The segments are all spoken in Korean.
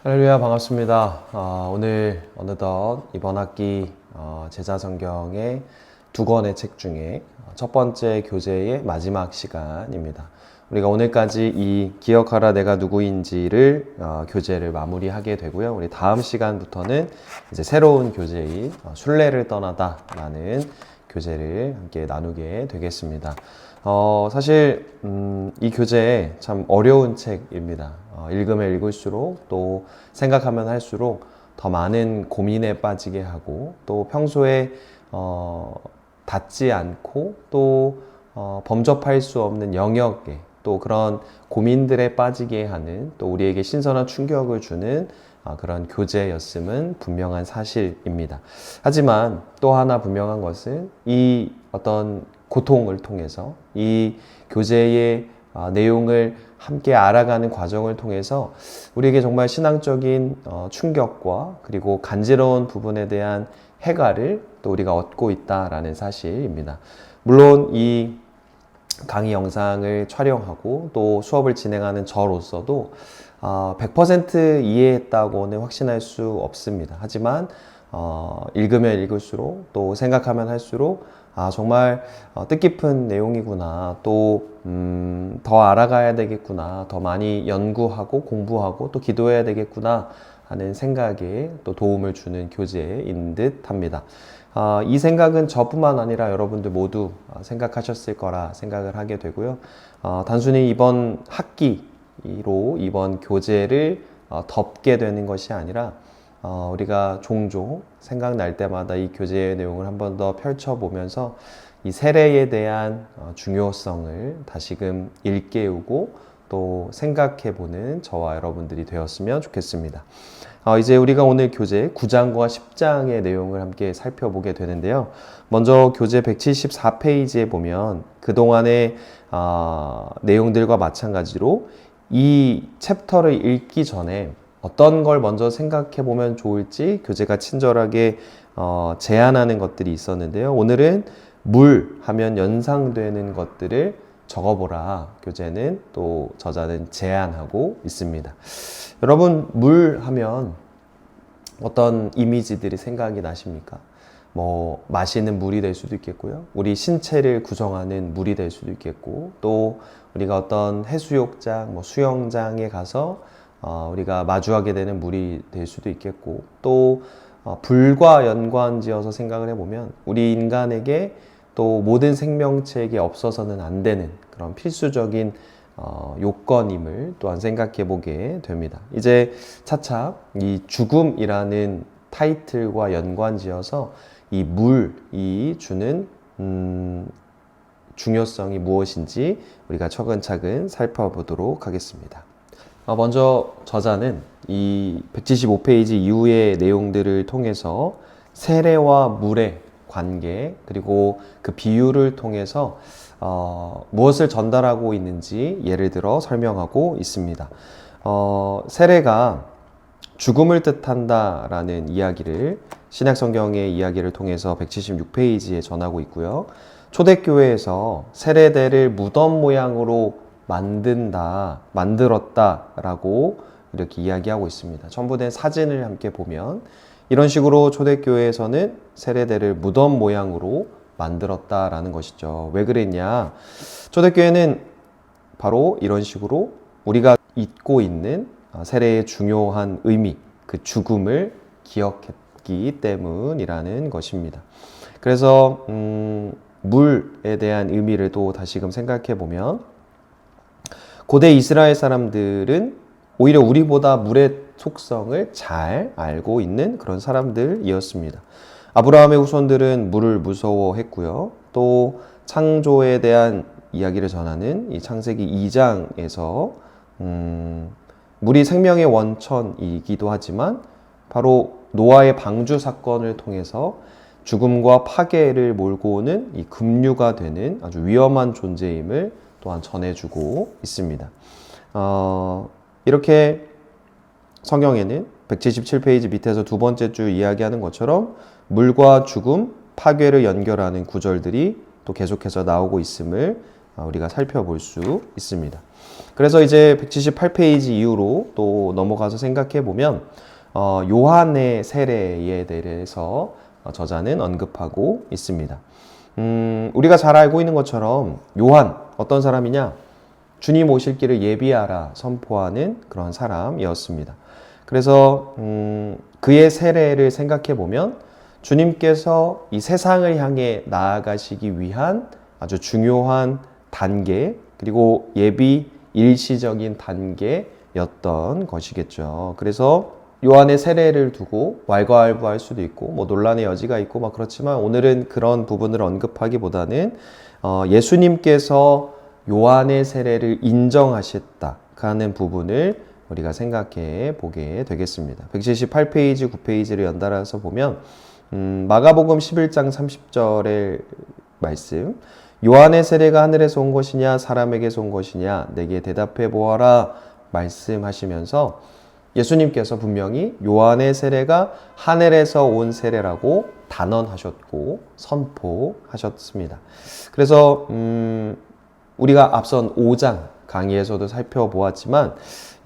할렐루야, 반갑습니다. 오늘 어느덧 이번 학기 제자성경의 두 권의 책 중에 첫 번째 교재의 마지막 시간입니다. 우리가 오늘까지 이 기억하라 내가 누구인지를 교재를 마무리하게 되고요. 우리 다음 시간부터는 이제 새로운 교재인 순례를 떠나다 라는 교재를 함께 나누게 되겠습니다. 사실 이 교재 참 어려운 책입니다. 읽으면 읽을수록 또 생각하면 할수록 더 많은 고민에 빠지게 하고 또 평소에 닿지 않고 또 범접할 수 없는 영역에 또 그런 고민들에 빠지게 하는 또 우리에게 신선한 충격을 주는 그런 교재였음은 분명한 사실입니다. 하지만 또 하나 분명한 것은 이 어떤 고통을 통해서 이 교재의 내용을 함께 알아가는 과정을 통해서 우리에게 정말 신앙적인 충격과 그리고 간지러운 부분에 대한 해결을 또 우리가 얻고 있다라는 사실입니다. 물론 이 강의 영상을 촬영하고 또 수업을 진행하는 저로서도 100% 이해했다고는 확신할 수 없습니다. 하지만 읽으면 읽을수록 또 생각하면 할수록 정말 뜻깊은 내용이구나, 또 더 알아가야 되겠구나, 더 많이 연구하고 공부하고 또 기도해야 되겠구나 하는 생각에 또 도움을 주는 교재인 듯 합니다. 이 생각은 저뿐만 아니라 여러분들 모두 생각하셨을 거라 생각을 하게 되고요. 단순히 이번 학기로 이번 교재를 덮게 되는 것이 아니라 우리가 종종 생각날 때마다 이 교재의 내용을 한 번 더 펼쳐보면서 이 세례에 대한 중요성을 다시금 일깨우고 또 생각해보는 저와 여러분들이 되었으면 좋겠습니다. 이제 우리가 오늘 교재 9장과 10장의 내용을 함께 살펴보게 되는데요. 먼저 교재 174페이지에 보면 그동안의 내용들과 마찬가지로 이 챕터를 읽기 전에 어떤 걸 먼저 생각해 보면 좋을지 교재가 친절하게 제안하는 것들이 있었는데요. 오늘은 물 하면 연상되는 것들을 적어보라. 교재는 또 저자는 제안하고 있습니다. 여러분, 물 하면 어떤 이미지들이 생각이 나십니까? 마시는 물이 될 수도 있겠고요. 우리 신체를 구성하는 물이 될 수도 있겠고, 또 우리가 어떤 해수욕장, 수영장에 가서 우리가 마주하게 되는 물이 될 수도 있겠고, 또 불과 연관지어서 생각을 해보면 우리 인간에게 또 모든 생명체에게 없어서는 안 되는 그런 필수적인 요건임을 또한 생각해 보게 됩니다. 이제 차차 이 죽음이라는 타이틀과 연관지어서 이 물이 주는 중요성이 무엇인지 우리가 차근차근 살펴보도록 하겠습니다. 먼저 저자는 이 175페이지 이후의 내용들을 통해서 세례와 물의 관계 그리고 그 비유를 통해서 무엇을 전달하고 있는지 예를 들어 설명하고 있습니다. 세례가 죽음을 뜻한다라는 이야기를 신약성경의 이야기를 통해서 176페이지에 전하고 있고요. 초대교회에서 세례대를 무덤 모양으로 만들었다라고 이렇게 이야기하고 있습니다. 첨부된 사진을 함께 보면 이런 식으로 초대교회에서는 세례대를 무덤 모양으로 만들었다라는 것이죠. 왜 그랬냐? 초대교회는 바로 이런 식으로 우리가 잊고 있는 세례의 중요한 의미, 그 죽음을 기억했기 때문이라는 것입니다. 그래서 물에 대한 의미를 또 다시금 생각해 보면 고대 이스라엘 사람들은 오히려 우리보다 물의 속성을 잘 알고 있는 그런 사람들이었습니다. 아브라함의 후손들은 물을 무서워했고요. 또 창조에 대한 이야기를 전하는 이 창세기 2장에서 물이 생명의 원천이기도 하지만 바로 노아의 방주 사건을 통해서 죽음과 파괴를 몰고 오는 이 급류가 되는 아주 위험한 존재임을 또한 전해주고 있습니다. 이렇게 성경에는 177페이지 밑에서 두 번째 줄 이야기하는 것처럼 물과 죽음, 파괴를 연결하는 구절들이 또 계속해서 나오고 있음을 우리가 살펴볼 수 있습니다. 그래서 이제 178페이지 이후로 또 넘어가서 생각해 보면 요한의 세례에 대해서 저자는 언급하고 있습니다. 우리가 잘 알고 있는 것처럼 요한 어떤 사람이냐? 주님 오실 길을 예비하라 선포하는 그런 사람이었습니다. 그래서 그의 세례를 생각해 보면 주님께서 이 세상을 향해 나아가시기 위한 아주 중요한 단계, 그리고 예비 일시적인 단계였던 것이겠죠. 그래서 요한의 세례를 두고 왈가왈부할 수도 있고 뭐 논란의 여지가 있고 막 그렇지만 오늘은 그런 부분을 언급하기보다는 예수님께서 요한의 세례를 인정하셨다 하는 부분을 우리가 생각해 보게 되겠습니다. 178페이지, 9페이지를 연달아서 보면 마가복음 11장 30절의 말씀, 요한의 세례가 하늘에서 온 것이냐 사람에게서 온 것이냐 내게 대답해 보아라 말씀하시면서 예수님께서 분명히 요한의 세례가 하늘에서 온 세례라고 단언하셨고 선포하셨습니다. 그래서 우리가 앞선 5장 강의에서도 살펴보았지만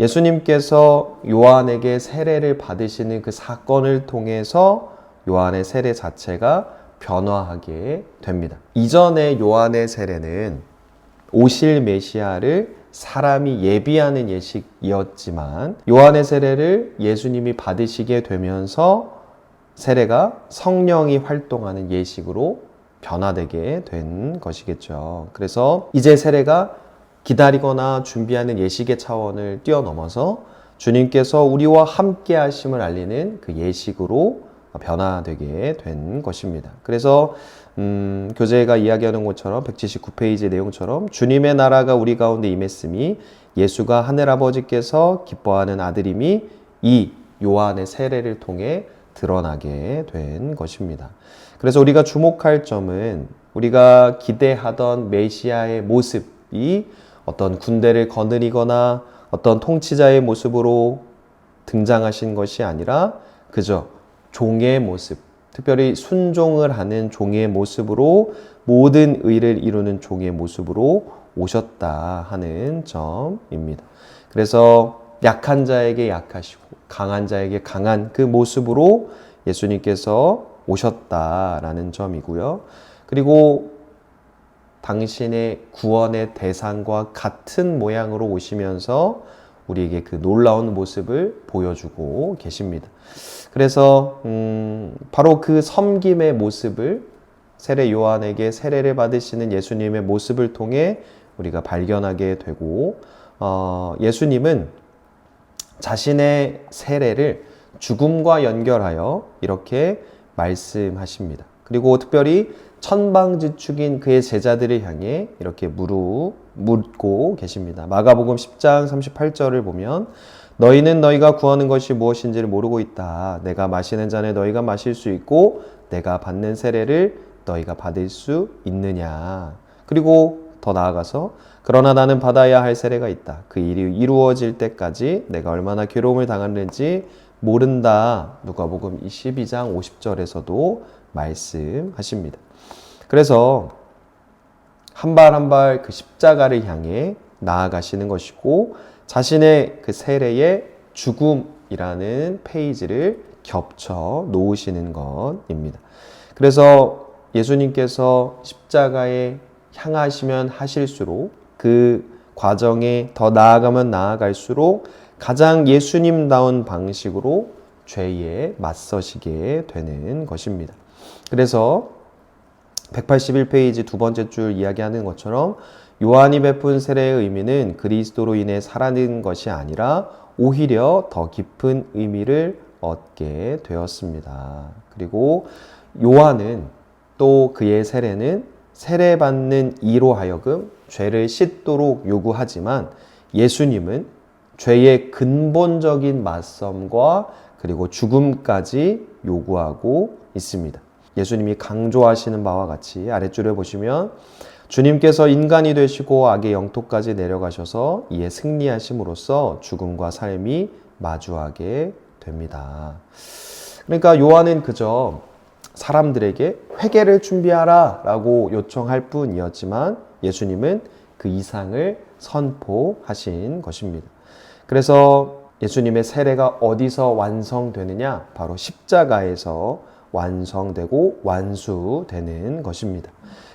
예수님께서 요한에게 세례를 받으시는 그 사건을 통해서 요한의 세례 자체가 변화하게 됩니다. 이전에 요한의 세례는 오실 메시아를 사람이 예비하는 예식이었지만 요한의 세례를 예수님이 받으시게 되면서 세례가 성령이 활동하는 예식으로 변화되게 된 것이겠죠. 그래서 이제 세례가 기다리거나 준비하는 예식의 차원을 뛰어넘어서 주님께서 우리와 함께 하심을 알리는 그 예식으로 변화되게 된 것입니다. 그래서 교재가 이야기하는 것처럼 179페이지 내용처럼 주님의 나라가 우리 가운데 임했음이 예수가 하늘아버지께서 기뻐하는 아들임이 이 요한의 세례를 통해 드러나게 된 것입니다. 그래서 우리가 주목할 점은 우리가 기대하던 메시아의 모습이 어떤 군대를 거느리거나 어떤 통치자의 모습으로 등장하신 것이 아니라 그저 종의 모습, 특별히 순종을 하는 종의 모습으로 모든 의를 이루는 종의 모습으로 오셨다 하는 점입니다. 그래서 약한 자에게 약하시고 강한 자에게 강한 그 모습으로 예수님께서 오셨다라는 점이고요. 그리고 당신의 구원의 대상과 같은 모양으로 오시면서 우리에게 그 놀라운 모습을 보여주고 계십니다. 그래서 바로 그 섬김의 모습을 세례 요한에게 세례를 받으시는 예수님의 모습을 통해 우리가 발견하게 되고 예수님은 자신의 세례를 죽음과 연결하여 이렇게 말씀하십니다. 그리고 특별히 천방지축인 그의 제자들을 향해 이렇게 묻고 계십니다. 마가복음 10장 38절을 보면 너희는 너희가 구하는 것이 무엇인지를 모르고 있다. 내가 마시는 잔에 너희가 마실 수 있고 내가 받는 세례를 너희가 받을 수 있느냐. 그리고 더 나아가서 그러나 나는 받아야 할 세례가 있다. 그 일이 이루어질 때까지 내가 얼마나 괴로움을 당하는지 모른다. 누가복음 12장 50절에서도 말씀하십니다. 그래서 한 발 한 발 그 십자가를 향해 나아가시는 것이고 자신의 그 세례의 죽음이라는 페이지를 겹쳐 놓으시는 것입니다. 그래서 예수님께서 십자가에 향하시면 하실수록 그 과정에 더 나아가면 나아갈수록 가장 예수님다운 방식으로 죄에 맞서시게 되는 것입니다. 그래서 181페이지 두 번째 줄 이야기하는 것처럼 요한이 베푼 세례의 의미는 그리스도로 인해 살아난 것이 아니라 오히려 더 깊은 의미를 얻게 되었습니다. 그리고 요한은 또 그의 세례는 세례받는 이로 하여금 죄를 씻도록 요구하지만 예수님은 죄의 근본적인 맞섬과 그리고 죽음까지 요구하고 있습니다. 예수님이 강조하시는 바와 같이 아랫줄에 보시면 주님께서 인간이 되시고 악의 영토까지 내려가셔서 이에 승리하심으로써 죽음과 삶이 마주하게 됩니다. 그러니까 요한은 그저 사람들에게 회개를 준비하라 라고 요청할 뿐이었지만 예수님은 그 이상을 선포하신 것입니다. 그래서 예수님의 세례가 어디서 완성되느냐? 바로 십자가에서 완성되고 완수되는 것입니다.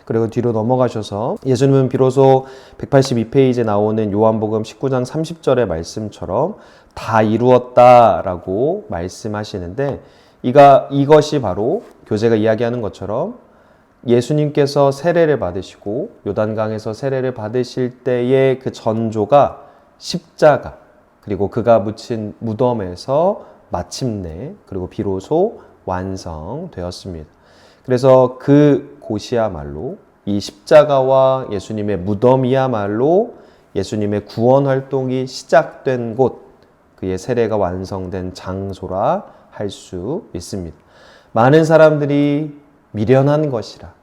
그리고 뒤로 넘어가셔서 예수님은 비로소 182페이지에 나오는 요한복음 19장 30절의 말씀처럼 다 이루었다라고 말씀하시는데 이것이 바로 교재가 이야기하는 것처럼 예수님께서 세례를 받으시고 요단강에서 세례를 받으실 때의 그 전조가 십자가 그리고 그가 묻힌 무덤에서 마침내 그리고 비로소 완성되었습니다. 그래서 그 곳이야말로 이 십자가와 예수님의 무덤이야말로 예수님의 구원 활동이 시작된 곳, 그의 세례가 완성된 장소라 할 수 있습니다. 많은 사람들이 미련한 것이라,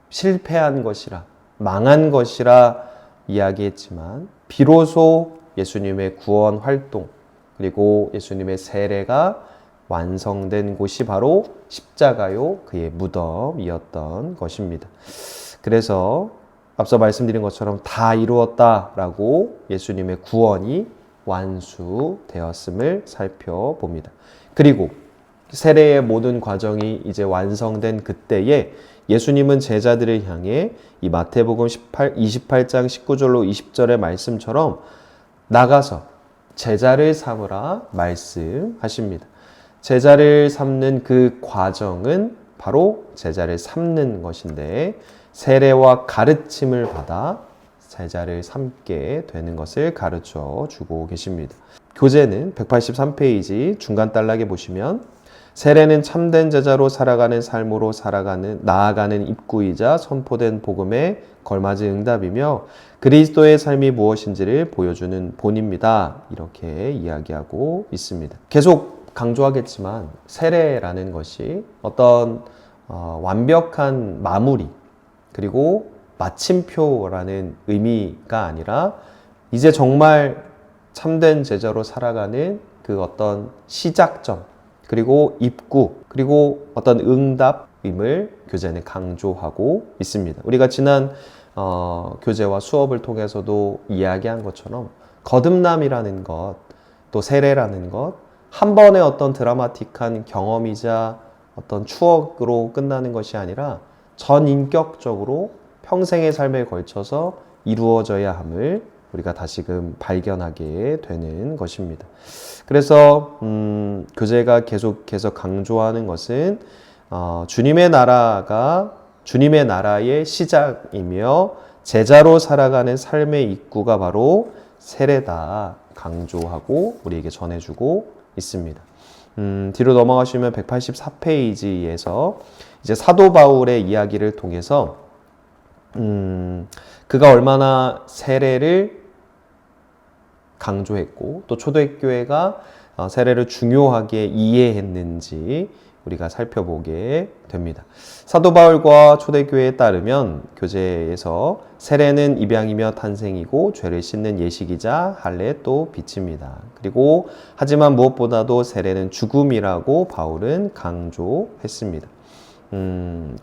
실패한 것이라, 망한 것이라 이야기했지만 비로소 예수님의 구원 활동 그리고 예수님의 세례가 완성된 곳이 바로 십자가요 그의 무덤이었던 것입니다. 그래서 앞서 말씀드린 것처럼 다 이루었다라고 예수님의 구원이 완수되었음을 살펴봅니다. 그리고 세례의 모든 과정이 이제 완성된 그때에 예수님은 제자들을 향해 이 마태복음 28장 19절로 20절의 말씀처럼 나가서 제자를 삼으라 말씀하십니다. 제자를 삼는 그 과정은 바로 제자를 삼는 것인데 세례와 가르침을 받아 제자를 삼게 되는 것을 가르쳐 주고 계십니다. 교재는 183페이지 중간 단락에 보시면 세례는 참된 제자로 살아가는 삶으로 나아가는 입구이자 선포된 복음에 걸맞은 응답이며 그리스도의 삶이 무엇인지를 보여주는 본입니다. 이렇게 이야기하고 있습니다. 계속 강조하겠지만 세례라는 것이 어떤 완벽한 마무리 그리고 마침표라는 의미가 아니라 이제 정말 참된 제자로 살아가는 그 어떤 시작점 그리고 입구 그리고 어떤 응답임을 교재는 강조하고 있습니다. 우리가 지난 교재와 수업을 통해서도 이야기한 것처럼 거듭남이라는 것, 또 세례라는 것, 한 번의 어떤 드라마틱한 경험이자 어떤 추억으로 끝나는 것이 아니라 전인격적으로 평생의 삶에 걸쳐서 이루어져야 함을 우리가 다시금 발견하게 되는 것입니다. 그래서 교재가 계속해서 강조하는 것은 주님의 나라의 시작이며 제자로 살아가는 삶의 입구가 바로 세례다 강조하고 우리에게 전해주고 있습니다. 뒤로 넘어가시면 184페이지에서 이제 사도 바울의 이야기를 통해서 그가 얼마나 세례를 강조했고 또 초대교회가 세례를 중요하게 이해했는지 우리가 살펴보게 됩니다. 사도 바울과 초대교회에 따르면 교재에서 세례는 입양이며 탄생이고 죄를 씻는 예식이자 할례 또 빛입니다. 그리고 하지만 무엇보다도 세례는 죽음이라고 바울은 강조했습니다.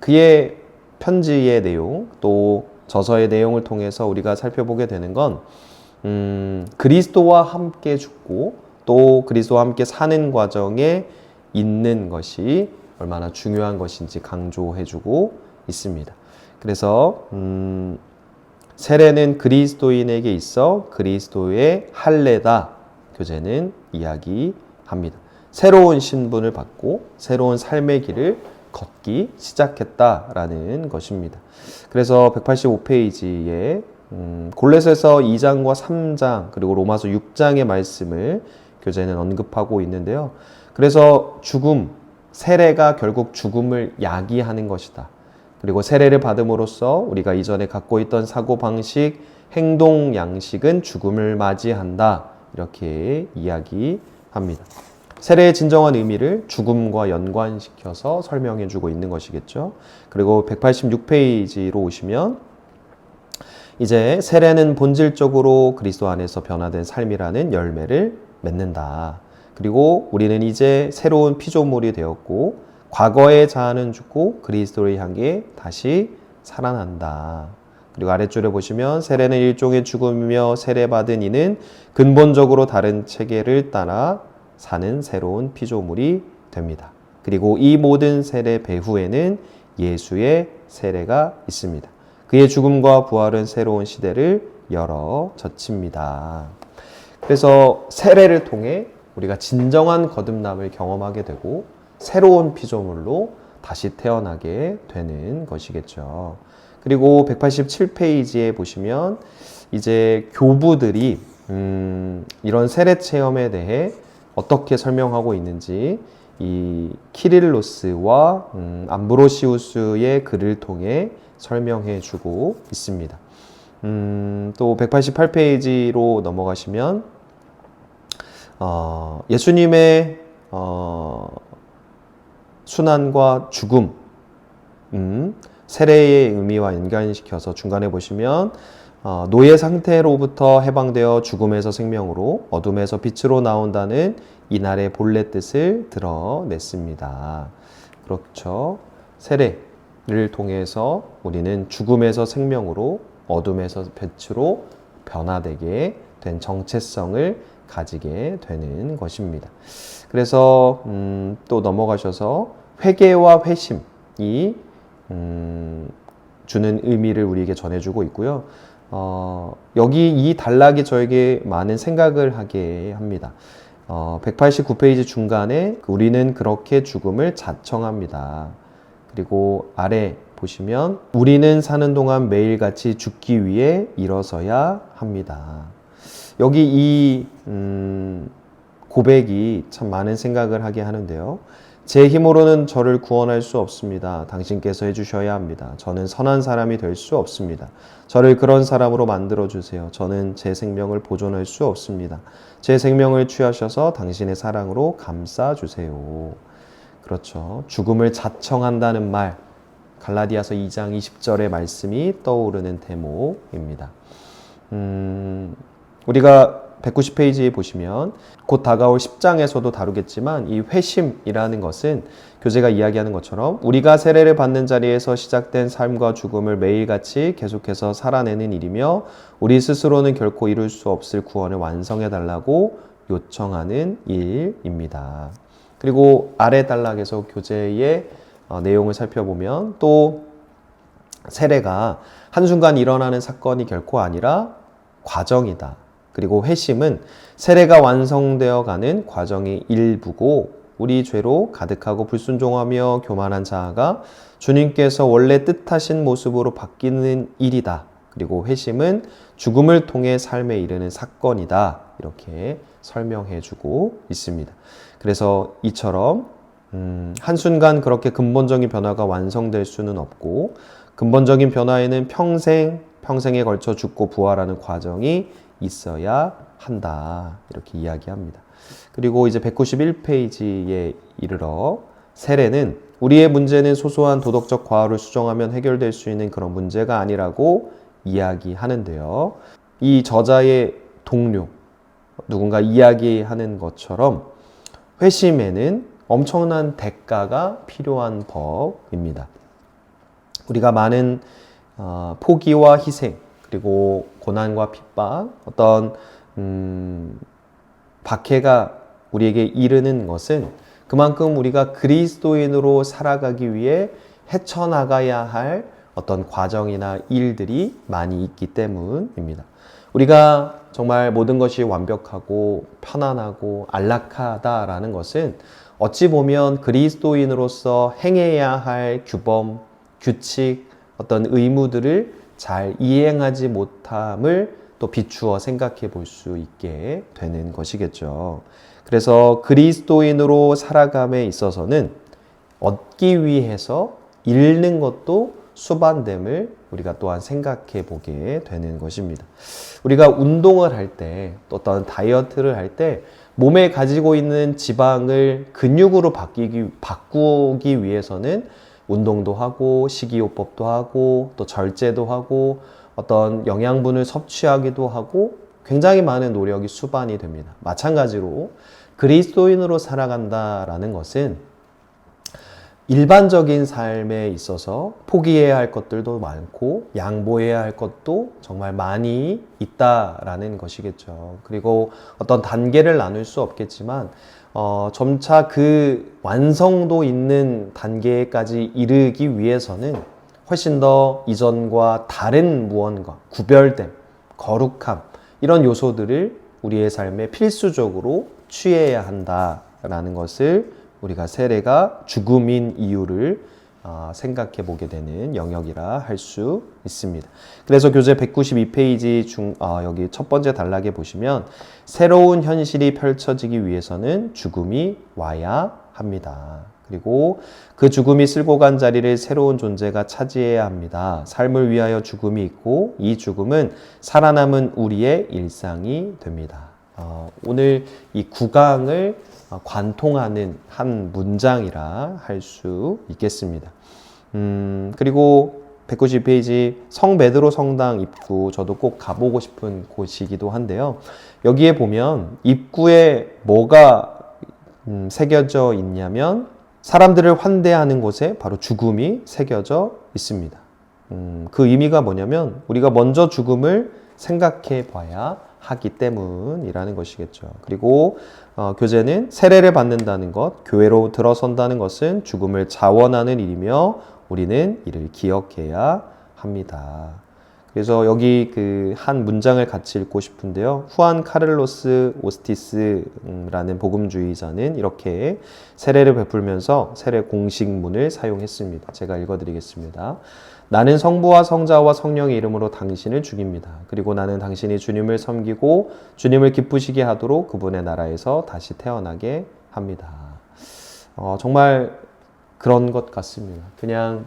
그의 편지의 내용 또 저서의 내용을 통해서 우리가 살펴보게 되는 건 그리스도와 함께 죽고 또 그리스도와 함께 사는 과정에 있는 것이 얼마나 중요한 것인지 강조해주고 있습니다. 그래서 세례는 그리스도인에게 있어 그리스도의 할례다 교재는 이야기합니다. 새로운 신분을 받고 새로운 삶의 길을 걷기 시작했다라는 것입니다. 그래서 185페이지에 골로새서 2장과 3장 그리고 로마서 6장의 말씀을 교재는 언급하고 있는데요. 그래서 세례가 결국 죽음을 야기하는 것이다. 그리고 세례를 받음으로써 우리가 이전에 갖고 있던 사고방식, 행동 양식은 죽음을 맞이한다. 이렇게 이야기합니다. 세례의 진정한 의미를 죽음과 연관시켜서 설명해 주고 있는 것이겠죠. 그리고 186페이지로 오시면 이제 세례는 본질적으로 그리스도 안에서 변화된 삶이라는 열매를 맺는다. 그리고 우리는 이제 새로운 피조물이 되었고 과거의 자아는 죽고 그리스도를 향해 다시 살아난다. 그리고 아래줄에 보시면 세례는 일종의 죽음이며 세례받은 이는 근본적으로 다른 체계를 따라 사는 새로운 피조물이 됩니다. 그리고 이 모든 세례 배후에는 예수의 세례가 있습니다. 그의 죽음과 부활은 새로운 시대를 열어 젖힙니다. 그래서 세례를 통해 우리가 진정한 거듭남을 경험하게 되고 새로운 피조물로 다시 태어나게 되는 것이겠죠. 그리고 187페이지에 보시면 이제 교부들이 이런 세례 체험에 대해 어떻게 설명하고 있는지 이 키릴로스와 암브로시우스의 글을 통해 설명해 주고 있습니다. 또 188페이지로 넘어가시면 예수님의 순환과 죽음, 세례의 의미와 연관시켜서 중간에 보시면 노예 상태로부터 해방되어 죽음에서 생명으로 어둠에서 빛으로 나온다는 이날의 본래 뜻을 드러냈습니다. 그렇죠. 세례를 통해서 우리는 죽음에서 생명으로 어둠에서 빛으로 변화되게 된 정체성을 가지게 되는 것입니다. 그래서 또 넘어가셔서 회개와 회심이 주는 의미를 우리에게 전해주고 있고요. 여기 이 단락이 저에게 많은 생각을 하게 합니다. 189페이지 중간에 우리는 그렇게 죽음을 자청합니다. 그리고 아래 보시면 우리는 사는 동안 매일같이 죽기 위해 일어서야 합니다. 여기 이 고백이 참 많은 생각을 하게 하는데요. 제 힘으로는 저를 구원할 수 없습니다. 당신께서 해주셔야 합니다. 저는 선한 사람이 될 수 없습니다. 저를 그런 사람으로 만들어주세요. 저는 제 생명을 보존할 수 없습니다. 제 생명을 취하셔서 당신의 사랑으로 감싸주세요. 그렇죠. 죽음을 자청한다는 말, 갈라디아서 2장 20절의 말씀이 떠오르는 대목입니다. 우리가 190페이지에 보시면 곧 다가올 10장에서도 다루겠지만 이 회심이라는 것은 교재가 이야기하는 것처럼 우리가 세례를 받는 자리에서 시작된 삶과 죽음을 매일같이 계속해서 살아내는 일이며 우리 스스로는 결코 이룰 수 없을 구원을 완성해달라고 요청하는 일입니다. 그리고 아래 단락에서 교재의 내용을 살펴보면 또 세례가 한순간 일어나는 사건이 결코 아니라 과정이다. 그리고 회심은 세례가 완성되어 가는 과정의 일부고 우리 죄로 가득하고 불순종하며 교만한 자아가 주님께서 원래 뜻하신 모습으로 바뀌는 일이다. 그리고 회심은 죽음을 통해 삶에 이르는 사건이다. 이렇게 설명해 주고 있습니다. 그래서 이처럼 한순간 그렇게 근본적인 변화가 완성될 수는 없고 근본적인 변화에는 평생에 걸쳐 죽고 부활하는 과정이 있어야 한다. 이렇게 이야기합니다. 그리고 이제 191페이지에 이르러 세례는 우리의 문제는 소소한 도덕적 과오를 수정하면 해결될 수 있는 그런 문제가 아니라고 이야기하는데요. 이 저자의 동료, 누군가 이야기하는 것처럼 회심에는 엄청난 대가가 필요한 법입니다. 우리가 많은 포기와 희생, 그리고 고난과 핍박, 어떤 박해가 우리에게 이르는 것은 그만큼 우리가 그리스도인으로 살아가기 위해 헤쳐나가야 할 어떤 과정이나 일들이 많이 있기 때문입니다. 우리가 정말 모든 것이 완벽하고 편안하고 안락하다라는 것은 어찌 보면 그리스도인으로서 행해야 할 규범, 규칙, 어떤 의무들을 잘 이행하지 못함을 또 비추어 생각해 볼 수 있게 되는 것이겠죠. 그래서 그리스도인으로 살아감에 있어서는 얻기 위해서 잃는 것도 수반됨을 우리가 또한 생각해 보게 되는 것입니다. 우리가 운동을 할 때, 또 어떤 다이어트를 할 때 몸에 가지고 있는 지방을 근육으로 바꾸기 위해서는 운동도 하고 식이요법도 하고 또 절제도 하고 어떤 영양분을 섭취하기도 하고 굉장히 많은 노력이 수반이 됩니다. 마찬가지로 그리스도인으로 살아간다라는 것은 일반적인 삶에 있어서 포기해야 할 것들도 많고 양보해야 할 것도 정말 많이 있다라는 것이겠죠. 그리고 어떤 단계를 나눌 수 없겠지만 점차 그 완성도 있는 단계까지 이르기 위해서는 훨씬 더 이전과 다른 무언가, 구별됨, 거룩함 이런 요소들을 우리의 삶에 필수적으로 취해야 한다라는 것을 우리가 세례가 죽음인 이유를 생각해 보게 되는 영역이라 할 수 있습니다. 그래서 교재 192페이지 여기 첫 번째 단락에 보시면 새로운 현실이 펼쳐지기 위해서는 죽음이 와야 합니다. 그리고 그 죽음이 쓸고 간 자리를 새로운 존재가 차지해야 합니다. 삶을 위하여 죽음이 있고 이 죽음은 살아남은 우리의 일상이 됩니다. 오늘 이 9강을 관통하는 한 문장이라 할 수 있겠습니다. 그리고 192페이지 성 베드로 성당 입구 저도 꼭 가보고 싶은 곳이기도 한데요. 여기에 보면 입구에 뭐가 새겨져 있냐면 사람들을 환대하는 곳에 바로 죽음이 새겨져 있습니다. 그 의미가 뭐냐면 우리가 먼저 죽음을 생각해 봐야 하기 때문이라는 것이겠죠. 그리고 교재는 세례를 받는다는 것, 교회로 들어선다는 것은 죽음을 자원하는 일이며 우리는 이를 기억해야 합니다. 그래서 여기 그 한 문장을 같이 읽고 싶은데요. 후안 카를로스 오스티스라는 복음주의자는 이렇게 세례를 베풀면서 세례 공식문을 사용했습니다. 제가 읽어드리겠습니다. 나는 성부와 성자와 성령의 이름으로 당신을 죽입니다. 그리고 나는 당신이 주님을 섬기고 주님을 기쁘시게 하도록 그분의 나라에서 다시 태어나게 합니다. 정말 그런 것 같습니다. 그냥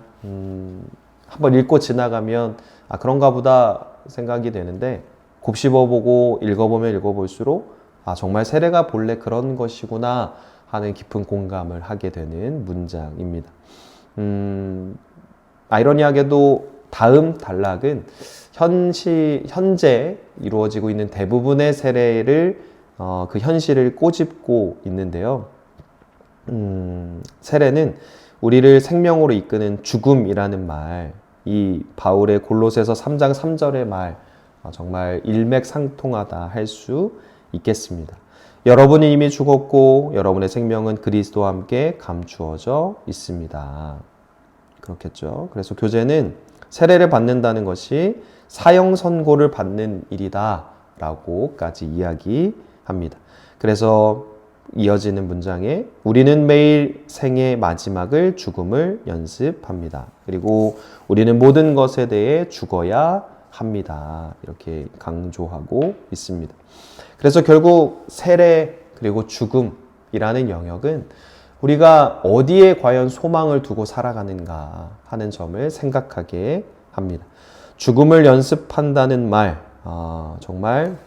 한번 읽고 지나가면 그런가 보다 생각이 되는데 곱씹어보고 읽어보면 읽어볼수록 정말 세례가 본래 그런 것이구나 하는 깊은 공감을 하게 되는 문장입니다. 아이러니하게도 다음 단락은 현재 이루어지고 있는 대부분의 세례를 그 현실을 꼬집고 있는데요. 세례는 우리를 생명으로 이끄는 죽음이라는 말, 이 바울의 골로새서 3장 3절의 말 정말 일맥상통하다 할 수 있겠습니다. 여러분이 이미 죽었고 여러분의 생명은 그리스도와 함께 감추어져 있습니다. 그렇겠죠. 그래서 교재는 세례를 받는다는 것이 사형 선고를 받는 일이다 라고까지 이야기합니다. 그래서 이어지는 문장에 우리는 매일 생의 마지막을 죽음을 연습합니다. 그리고 우리는 모든 것에 대해 죽어야 합니다. 이렇게 강조하고 있습니다. 그래서 결국 세례 그리고 죽음이라는 영역은 우리가 어디에 과연 소망을 두고 살아가는가 하는 점을 생각하게 합니다. 죽음을 연습한다는 말, 정말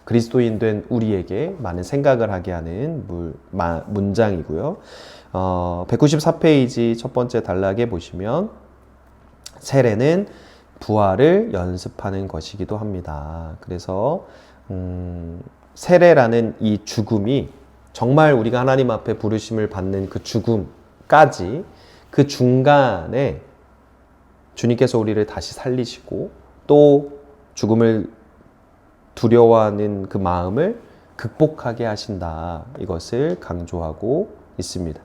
그리스도인 된 우리에게 많은 생각을 하게 하는 문장이고요. 194페이지 첫 번째 단락에 보시면 세례는 부활을 연습하는 것이기도 합니다. 그래서 세례라는 이 죽음이 정말 우리가 하나님 앞에 부르심을 받는 그 죽음까지 그 중간에 주님께서 우리를 다시 살리시고 또 죽음을 두려워하는 그 마음을 극복하게 하신다. 이것을 강조하고 있습니다.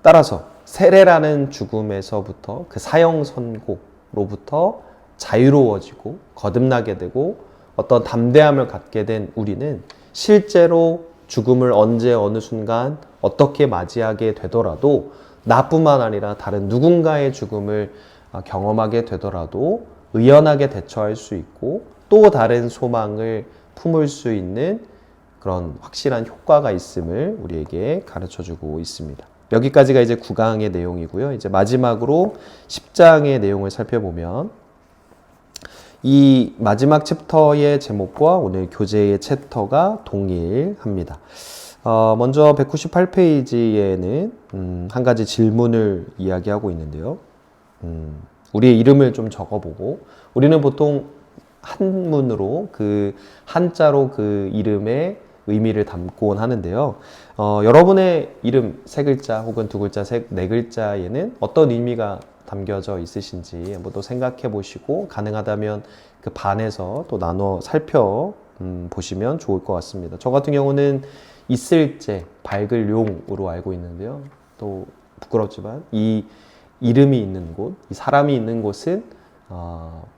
따라서 세례라는 죽음에서부터 그 사형 선고로부터 자유로워지고 거듭나게 되고 어떤 담대함을 갖게 된 우리는 실제로 죽음을 언제 어느 순간 어떻게 맞이하게 되더라도 나뿐만 아니라 다른 누군가의 죽음을 경험하게 되더라도 의연하게 대처할 수 있고 또 다른 소망을 품을 수 있는 그런 확실한 효과가 있음을 우리에게 가르쳐주고 있습니다. 여기까지가 이제 9강의 내용이고요. 이제 마지막으로 10장의 내용을 살펴보면 이 마지막 챕터의 제목과 오늘 교재의 챕터가 동일합니다. 먼저 198페이지에는 한 가지 질문을 이야기하고 있는데요. 우리의 이름을 좀 적어보고 우리는 보통 한문으로 그 한자로 그 이름에 의미를 담곤 하는데요. 여러분의 이름 세 글자 혹은 두 글자, 네 글자에는 어떤 의미가 담겨져 있으신지 한번 또 생각해 보시고 가능하다면 그 반에서 또 나눠 보시면 좋을 것 같습니다. 저 같은 경우는 있을제, 밝을 용으로 알고 있는데요. 또 부끄럽지만 이 이름이 있는 곳, 이 사람이 있는 곳은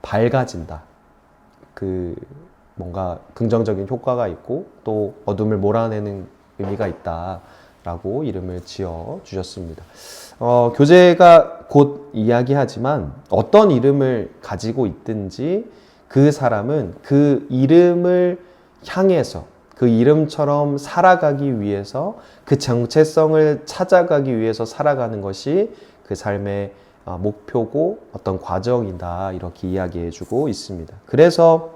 밝아진다. 그 뭔가 긍정적인 효과가 있고 또 어둠을 몰아내는 의미가 있다라고 이름을 지어 주셨습니다. 교재가 곧 이야기하지만 어떤 이름을 가지고 있든지 그 사람은 그 이름을 향해서 그 이름처럼 살아가기 위해서 그 정체성을 찾아가기 위해서 살아가는 것이 그 삶의 목표고 어떤 과정이다 이렇게 이야기해주고 있습니다. 그래서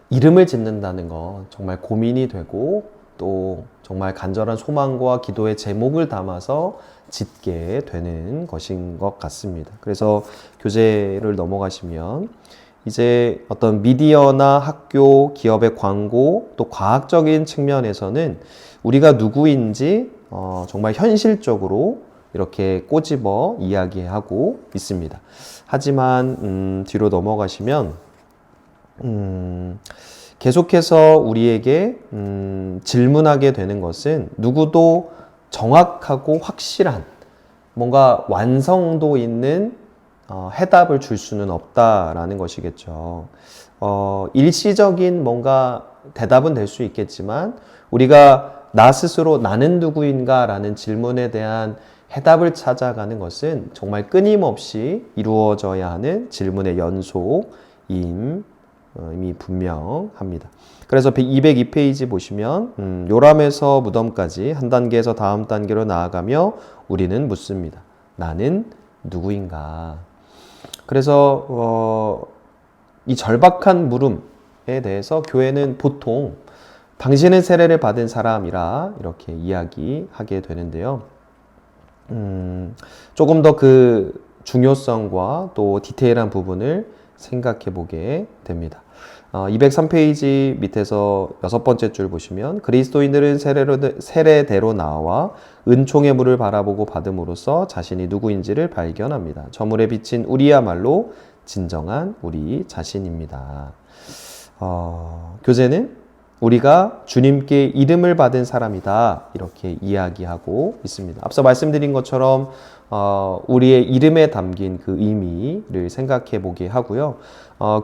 이름을 짓는다는 건 정말 고민이 되고 또 정말 간절한 소망과 기도의 제목을 담아서 짓게 되는 것인 것 같습니다. 그래서 교재를 넘어가시면 이제 어떤 미디어나 학교, 기업의 광고, 또 과학적인 측면에서는 우리가 누구인지 정말 현실적으로 이렇게 꼬집어 이야기하고 있습니다. 하지만 뒤로 넘어가시면 계속해서 우리에게 질문하게 되는 것은 누구도 정확하고 확실한 뭔가 완성도 있는 해답을 줄 수는 없다라는 것이겠죠. 일시적인 뭔가 대답은 될 수 있겠지만 우리가 나 스스로 나는 누구인가 라는 질문에 대한 해답을 찾아가는 것은 정말 끊임없이 이루어져야 하는 질문의 연속임이 분명합니다. 그래서 202페이지 보시면 요람에서 무덤까지 한 단계에서 다음 단계로 나아가며 우리는 묻습니다. 나는 누구인가? 그래서 이 절박한 물음에 대해서 교회는 보통 당신은 세례를 받은 사람이라 이렇게 이야기하게 되는데요. 조금 더 그 중요성과 또 디테일한 부분을 생각해 보게 됩니다. 203페이지 밑에서 6번째 줄 보시면 그리스도인들은 세례대로 나와 은총의 물을 바라보고 받음으로써 자신이 누구인지를 발견합니다. 저 물에 비친 우리야말로 진정한 우리 자신입니다. 교재는 우리가 주님께 이름을 받은 사람이다 이렇게 이야기하고 있습니다. 앞서 말씀드린 것처럼 우리의 이름에 담긴 그 의미를 생각해 보게 하고요.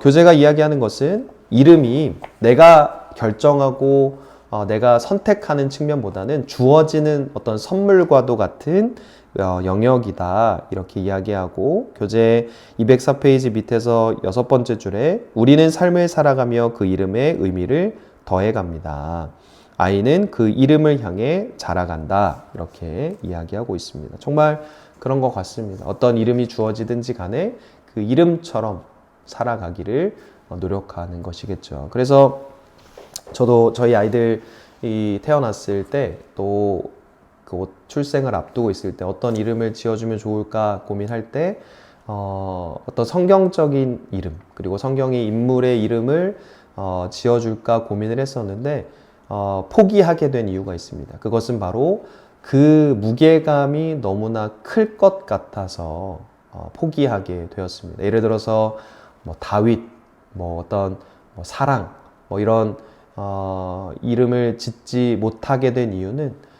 교재가 이야기하는 것은 이름이 내가 결정하고 내가 선택하는 측면보다는 주어지는 어떤 선물과도 같은 영역이다 이렇게 이야기하고 교재 204페이지 밑에서 6번째 줄에 우리는 삶을 살아가며 그 이름의 의미를 더해갑니다. 아이는 그 이름을 향해 자라간다 이렇게 이야기하고 있습니다. 정말 그런 것 같습니다. 어떤 이름이 주어지든지 간에 그 이름처럼 살아가기를 노력하는 것이겠죠. 그래서 저도 저희 아이들이 태어났을 때 또 그 출생을 앞두고 있을 때 어떤 이름을 지어주면 좋을까 고민할 때 어떤 성경적인 이름 그리고 성경의 인물의 이름을 지어줄까 고민을 했었는데 포기하게 된 이유가 있습니다. 그것은 바로 그 무게감이 너무나 클 것 같아서 포기하게 되었습니다. 예를 들어서 뭐 다윗, 뭐 어떤 사랑, 뭐 이런 이름을 짓지 못하게 된 이유는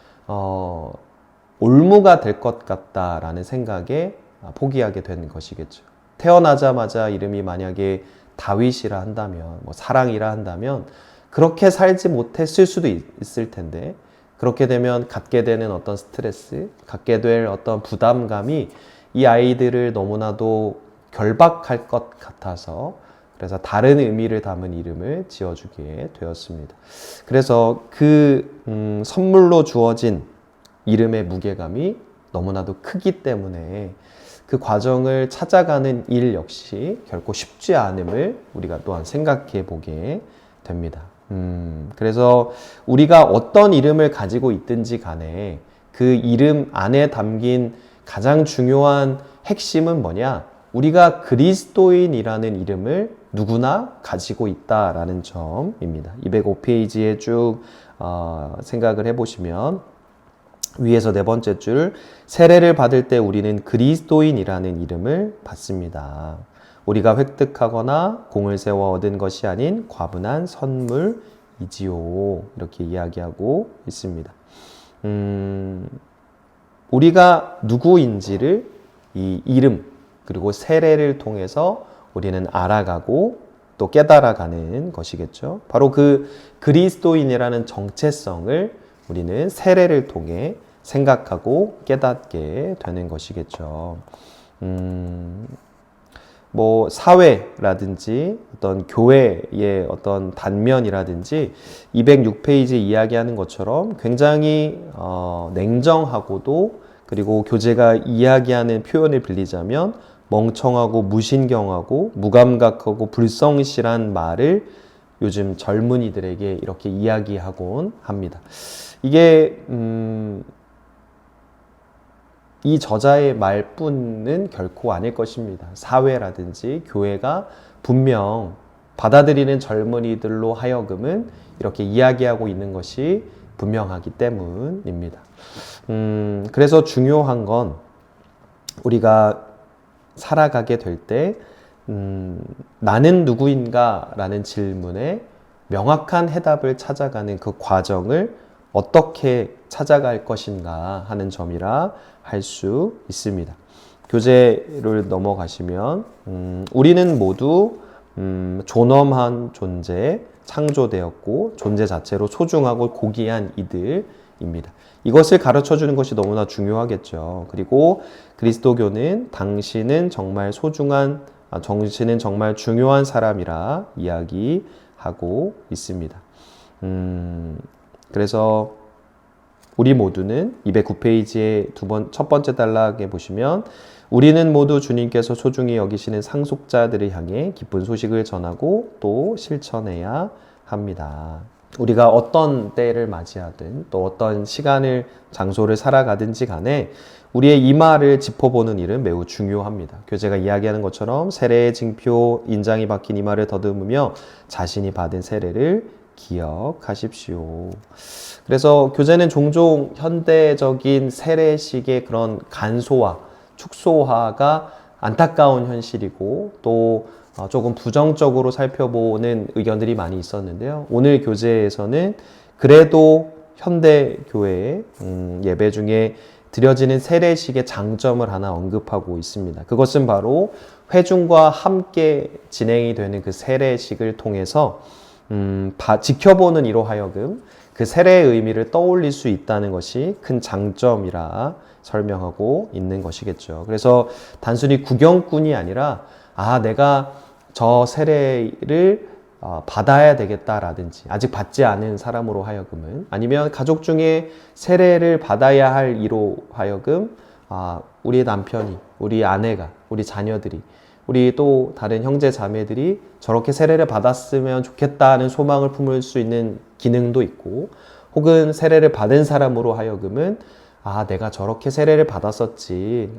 올무가 될 것 같다라는 생각에 포기하게 된 것이겠죠. 태어나자마자 이름이 만약에 다윗이라 한다면, 뭐 사랑이라 한다면 그렇게 살지 못했을 수도 있을 텐데 그렇게 되면 갖게 되는 어떤 스트레스, 갖게 될 어떤 부담감이 이 아이들을 너무나도 결박할 것 같아서 그래서 다른 의미를 담은 이름을 지어주게 되었습니다. 그래서 그 선물로 주어진 이름의 무게감이 너무나도 크기 때문에 그 과정을 찾아가는 일 역시 결코 쉽지 않음을 우리가 또한 생각해 보게 됩니다. 그래서 우리가 어떤 이름을 가지고 있든지 간에 그 이름 안에 담긴 가장 중요한 핵심은 뭐냐? 우리가 그리스도인이라는 이름을 누구나 가지고 있다라는 점입니다. 205페이지에 쭉 생각을 해보시면 위에서 네 번째 줄, 세례를 받을 때 우리는 그리스도인이라는 이름을 받습니다. 우리가 획득하거나 공을 세워 얻은 것이 아닌 과분한 선물이지요. 이렇게 이야기하고 있습니다. 우리가 누구인지를 이 이름 그리고 세례를 통해서 우리는 알아가고 또 깨달아가는 것이겠죠. 바로 그 그리스도인이라는 정체성을 우리는 세례를 통해 생각하고 깨닫게 되는 것이겠죠. 뭐 사회라든지 어떤 교회의 어떤 단면이라든지 206페이지 이야기하는 것처럼 굉장히 냉정하고도 그리고 교재가 이야기하는 표현을 빌리자면 멍청하고 무신경하고 무감각하고 불성실한 말을 요즘 젊은이들에게 이렇게 이야기하곤 합니다. 이게 이 저자의 말뿐은 결코 아닐 것입니다. 사회라든지 교회가 분명 받아들이는 젊은이들로 하여금은 이렇게 이야기하고 있는 것이 분명하기 때문입니다. 그래서 중요한 건 우리가 살아가게 될 때 나는 누구인가 라는 질문에 명확한 해답을 찾아가는 그 과정을 어떻게 찾아갈 것인가 하는 점이라 할 수 있습니다. 교재를 넘어가시면 우리는 모두 존엄한 존재, 창조되었고 존재 자체로 소중하고 고귀한 이들입니다. 이것을 가르쳐 주는 것이 너무나 중요하겠죠. 그리고 그리스도교는 당신은 정말 당신은 정말 중요한 사람이라 이야기하고 있습니다. 그래서 우리 모두는 209페이지의 첫 번째 단락에 보시면 우리는 모두 주님께서 소중히 여기시는 상속자들을 향해 기쁜 소식을 전하고 또 실천해야 합니다. 우리가 어떤 때를 맞이하든 또 어떤 시간을 장소를 살아가든지 간에 우리의 이마를 짚어보는 일은 매우 중요합니다. 교재가 이야기하는 것처럼 세례의 징표, 인장이 박힌 이마를 더듬으며 자신이 받은 세례를 기억하십시오. 그래서 교재는 종종 현대적인 세례식의 그런 간소화, 축소화가 안타까운 현실이고 또 조금 부정적으로 살펴보는 의견들이 많이 있었는데요. 오늘 교재에서는 그래도 현대 교회의 예배 중에 드려지는 세례식의 장점을 하나 언급하고 있습니다. 그것은 바로 회중과 함께 진행이 되는 그 세례식을 통해서 지켜보는 이로 하여금 그 세례의 의미를 떠올릴 수 있다는 것이 큰 장점이라 설명하고 있는 것이겠죠. 그래서 단순히 구경꾼이 아니라 내가 저 세례를 받아야 되겠다라든지 아직 받지 않은 사람으로 하여금은 아니면 가족 중에 세례를 받아야 할 이로 하여금 우리 남편이, 우리 아내가, 우리 자녀들이 우리 또 다른 형제 자매들이 저렇게 세례를 받았으면 좋겠다는 소망을 품을 수 있는 기능도 있고 혹은 세례를 받은 사람으로 하여금은 내가 저렇게 세례를 받았었지.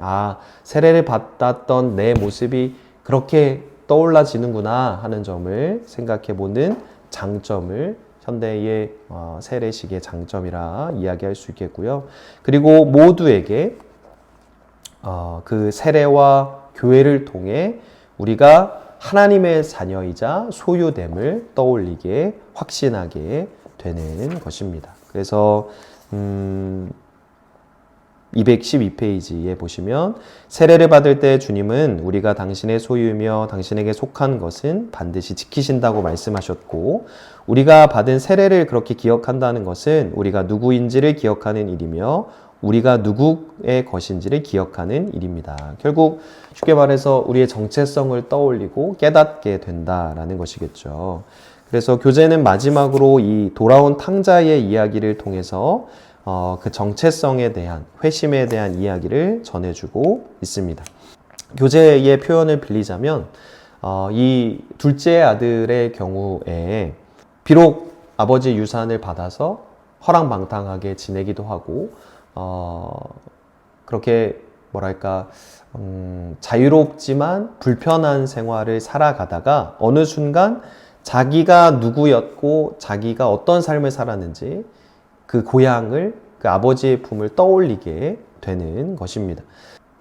세례를 받았던 내 모습이 그렇게 떠올라지는구나 하는 점을 생각해보는 장점을 현대의 세례식의 장점이라 이야기할 수 있겠고요. 그리고 모두에게 그 세례와 교회를 통해 우리가 하나님의 자녀이자 소유됨을 떠올리게 확신하게 되는 것입니다. 그래서 212페이지에 보시면 세례를 받을 때 주님은 우리가 당신의 소유이며 당신에게 속한 것은 반드시 지키신다고 말씀하셨고 우리가 받은 세례를 그렇게 기억한다는 것은 우리가 누구인지를 기억하는 일이며 우리가 누구의 것인지를 기억하는 일입니다. 결국 쉽게 말해서 우리의 정체성을 떠올리고 깨닫게 된다라는 것이겠죠. 그래서 교재는 마지막으로 이 돌아온 탕자의 이야기를 통해서 그 정체성에 대한 회심에 대한 이야기를 전해주고 있습니다. 교재의 표현을 빌리자면 이 둘째 아들의 경우에 비록 아버지 유산을 받아서 허랑방탕하게 지내기도 하고 그렇게 뭐랄까 자유롭지만 불편한 생활을 살아가다가 어느 순간 자기가 누구였고 자기가 어떤 삶을 살았는지 그 고향을 그 아버지의 품을 떠올리게 되는 것입니다.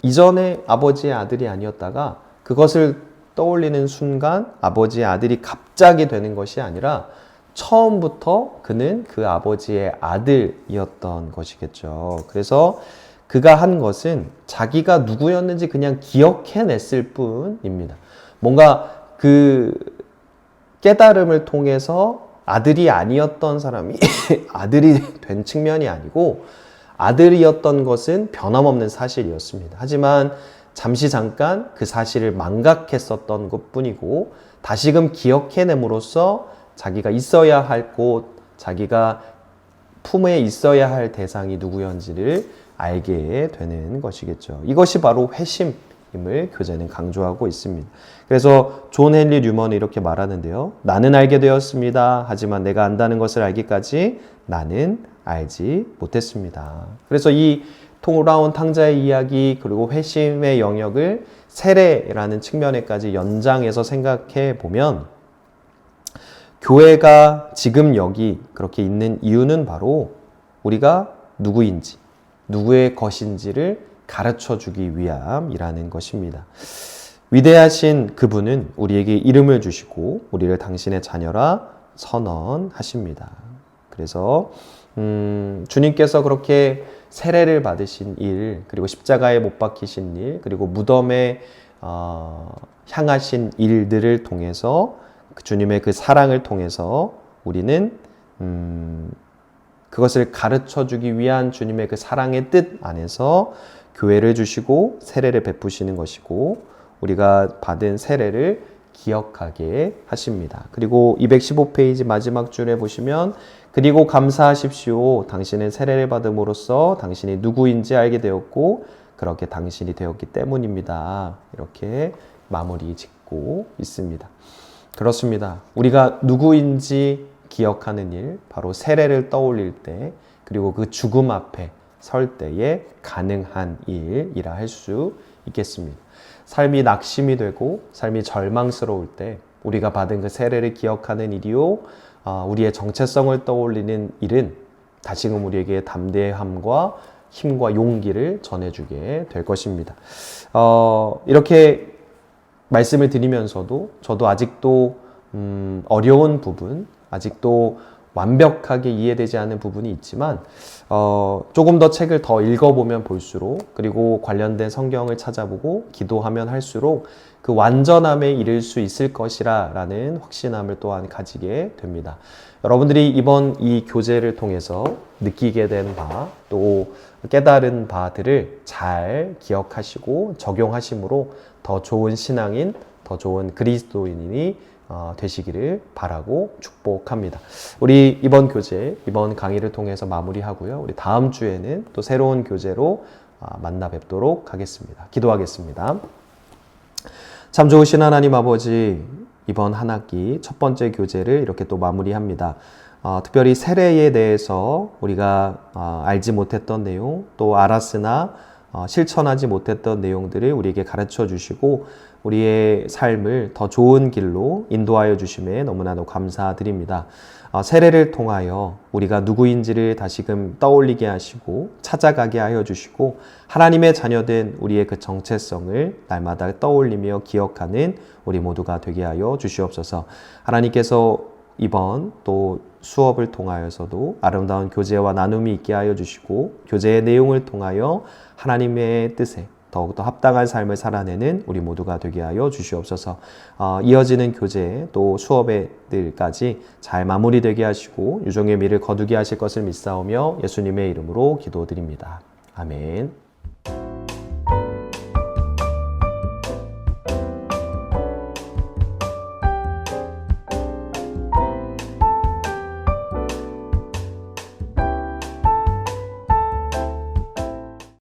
이전에 아버지의 아들이 아니었다가 그것을 떠올리는 순간 아버지의 아들이 갑자기 되는 것이 아니라 처음부터 그는 그 아버지의 아들이었던 것이겠죠. 그래서 그가 한 것은 자기가 누구였는지 그냥 기억해냈을 뿐입니다. 뭔가 그 깨달음을 통해서 아들이 아니었던 사람이 아들이 된 측면이 아니고 아들이었던 것은 변함없는 사실이었습니다. 하지만 잠시 잠깐 그 사실을 망각했었던 것 뿐이고 다시금 기억해냄으로써 자기가 있어야 할 곳, 자기가 품에 있어야 할 대상이 누구였는지를 알게 되는 것이겠죠. 이것이 바로 회심임을 교재는 강조하고 있습니다. 그래서 존 헨리 뉴먼은 이렇게 말하는데요. 나는 알게 되었습니다. 하지만 내가 안다는 것을 알기까지 나는 알지 못했습니다. 그래서 이 돌아온 탕자의 이야기 그리고 회심의 영역을 세례라는 측면에까지 연장해서 생각해 보면 교회가 지금 여기 그렇게 있는 이유는 바로 우리가 누구인지 누구의 것인지를 가르쳐 주기 위함이라는 것입니다. 위대하신 그분은 우리에게 이름을 주시고 우리를 당신의 자녀라 선언하십니다. 그래서 주님께서 그렇게 세례를 받으신 일, 그리고 십자가에 못 박히신 일, 그리고 무덤에 향하신 일들을 통해서 주님의 그 사랑을 통해서 우리는 그것을 가르쳐 주기 위한 주님의 그 사랑의 뜻 안에서 교회를 주시고 세례를 베푸시는 것이고 우리가 받은 세례를 기억하게 하십니다. 그리고 215페이지 마지막 줄에 보시면 그리고 감사하십시오. 당신은 세례를 받음으로써 당신이 누구인지 알게 되었고 그렇게 당신이 되었기 때문입니다. 이렇게 마무리 짓고 있습니다. 그렇습니다. 우리가 누구인지 기억하는 일, 바로 세례를 떠올릴 때 그리고 그 죽음 앞에 설 때에 가능한 일이라 할 수 있겠습니다. 삶이 낙심이 되고 삶이 절망스러울 때 우리가 받은 그 세례를 기억하는 일이요 우리의 정체성을 떠올리는 일은 다시금 우리에게 담대함과 힘과 용기를 전해주게 될 것입니다. 이렇게 말씀을 드리면서도 저도 아직도 어려운 부분, 아직도 완벽하게 이해되지 않는 부분이 있지만 조금 더 책을 더 읽어보면 볼수록 그리고 관련된 성경을 찾아보고 기도하면 할수록 그 완전함에 이를 수 있을 것이라 라는 확신함을 또한 가지게 됩니다. 여러분들이 이번 이 교재를 통해서 느끼게 된 바, 또 깨달은 바들을 잘 기억하시고 적용하심으로 더 좋은 신앙인, 더 좋은 그리스도인이 되시기를 바라고 축복합니다. 우리 이번 교재, 이번 강의를 통해서 마무리하고요. 우리 다음 주에는 또 새로운 교재로 만나 뵙도록 하겠습니다. 기도하겠습니다. 참 좋으신 하나님 아버지, 이번 한 학기 첫 번째 교재를 이렇게 또 마무리합니다. 특별히 세례에 대해서 우리가 알지 못했던 내용, 또 알았으나 실천하지 못했던 내용들을 우리에게 가르쳐 주시고 우리의 삶을 더 좋은 길로 인도하여 주심에 너무나도 감사드립니다. 세례를 통하여 우리가 누구인지를 다시금 떠올리게 하시고 찾아가게 하여 주시고 하나님의 자녀된 우리의 그 정체성을 날마다 떠올리며 기억하는 우리 모두가 되게 하여 주시옵소서. 하나님께서 이번 또 수업을 통하여서도 아름다운 교제와 나눔이 있게 하여 주시고 교제의 내용을 통하여 하나님의 뜻에 더욱더 합당한 삶을 살아내는 우리 모두가 되게 하여 주시옵소서. 이어지는 교제 또 수업들까지 잘 마무리되게 하시고 유종의 미를 거두게 하실 것을 믿사오며 예수님의 이름으로 기도드립니다. 아멘.